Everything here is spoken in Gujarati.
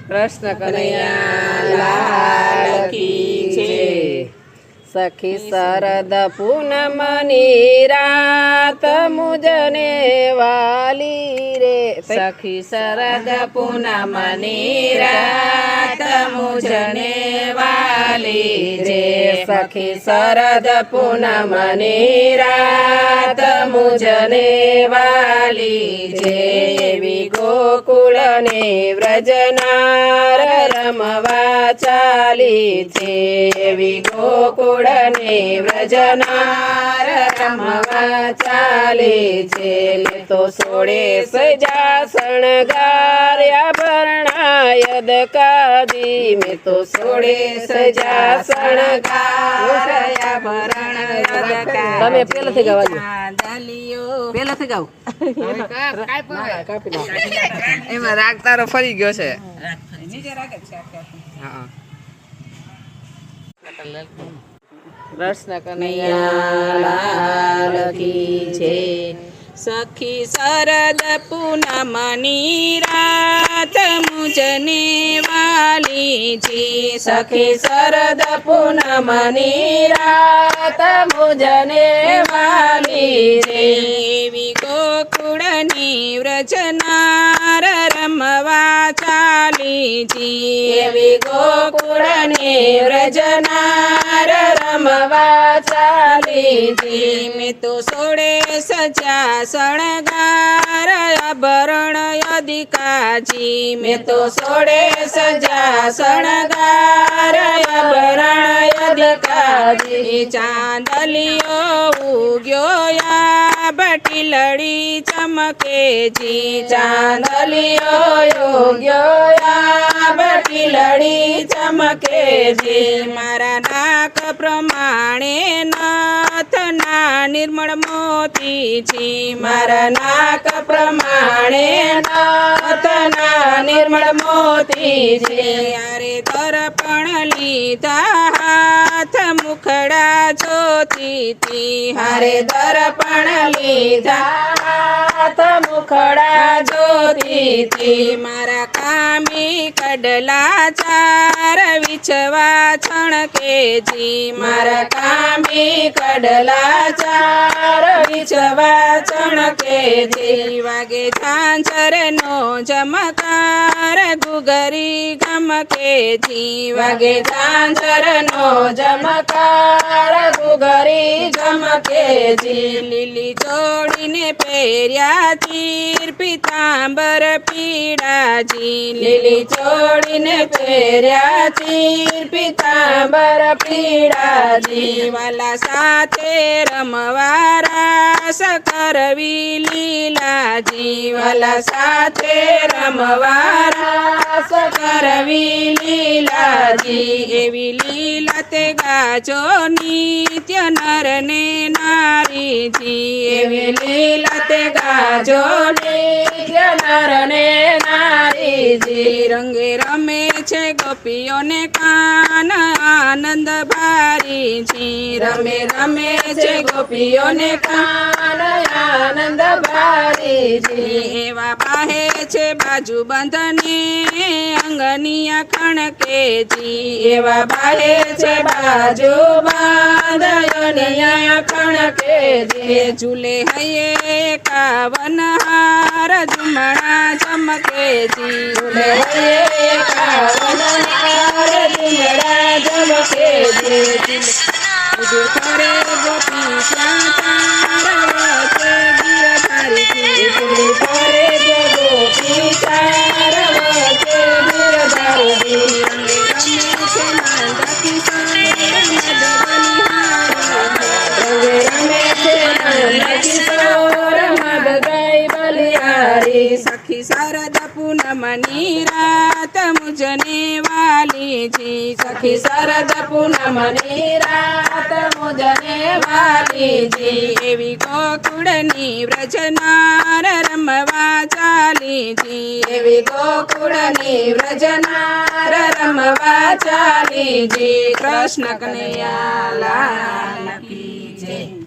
કૃષ્ણ કનૈયા લાલ કી જય। સખી શરદ પૂનમની રાત મુજને વાલી રે, સખી શરદ પૂનમની રાત મુજને વાલી રે, સખી શરદ પૂનમની રાત મુજને વાલી રે। એવી ગોકુળને વ્રજનાર રમવા ચાલી છે, એવી ગોકુળને વ્રજનાર રમવા ચાલી છે। મેં તો સોળે સજા શણગાર્યા ભરણાયદ કાદી, મેં તો સોળે સજા શણગાર્યા ભરણાયદ કાદી। તમે પેલેથી ગાવા પેલેથી ગાવ એમાં રાગ તારો ફરી ગયો છે। કૃષ્ણ કનૈયા લાલ કી જય। સખી શરદ પૂનમની રાત મુજને વાલી જી, સખી શરદ પૂનમની રાત મુજને વાલી રે, એવી ગોકુળની વ્રજનાર રમવા ચાલી જી, એવી ગોકુળની વ્રજનાર રમવા ચાલી જી। મેં તો સોળે સજા શણગાર આભરણ અધિકાજી, મેં તો સોળે સજા શણગાર આભરણ અધિકાજી। ચાંદલિયો ઉગ્યો ભટીલડી ચમકે જી, ચાંદલિયો યોગ્યો ભટીલડી ચમકે જી। મારા નાક પ્રમાણે નથના નિર્મળ મોતી જી, મારા નાક પ્રમાણે નથના નિર્મળ મોતી છે। યારે દર્પણ લીધા હાથ મુખડા જોતી, હારે દર્પણ લીધા હાથ મુખડા જોતી। મારા કામી કડલા ચાર વિછવા છણકે જી, મારા કામી કડલા ચાર વિછવા છણકે જી। વાગે ઝાંઝરનો જમકાર ગુગરી ગમકે જી, વાગે ઝાંઝરનો જમકાર ગુગરી ગમકે જી। લીલી જોડીને પહેર્યા ચીર પિતાંબર પીડાજી, લીલી જોડીને પહેર્યા ચીર પિતાંબર પીડાજી। વાલા સાથે રમવા રાસ કરવી લીલાજી, વાલા સાથે રમવા રાસ કરવી લીલાજી। એવી લીલા તે ગાજો નિત્ય નર ને નારીજી, એવી લીલા તે ગાજો નિત્ય નર ને નારીજી। રંગે રમે છે ગોપીઓને કાન આનંદ ભારીજી, રમે રમે છે ગોપીઓને કાન આનંદ ભારીજી। એવા બાહે છે બાજુ બંધને અંગનિયા ખણકે જી, એવા બાહે છે બાજુ બાંધયોનિયા ખણકે જી। ઝૂલે હૈયે કાવન હાર ઝુમણા ચમકે જી, ઝૂલે હૈયે કાવન હાર ઝુમણા ચમકે જી। કરે ગોપી શ્યામ કરે ગોપી ચાર વચ્ચે ગિરધારી, રમે છે કિશોર મદ ગઈ બલિહારી। સખી શારદ પૂનમની રાત મુજને વાલી જી, સખી શરદ પૂનમની રાત મુજને વાલી જી। એવી ગોકુળની વ્રજનાર રમવા ચાલી જી, એવી ગોકુળની વ્રજનાર રમવા ચાલી જી। કૃષ્ણ કનૈયા લાલ કી જય।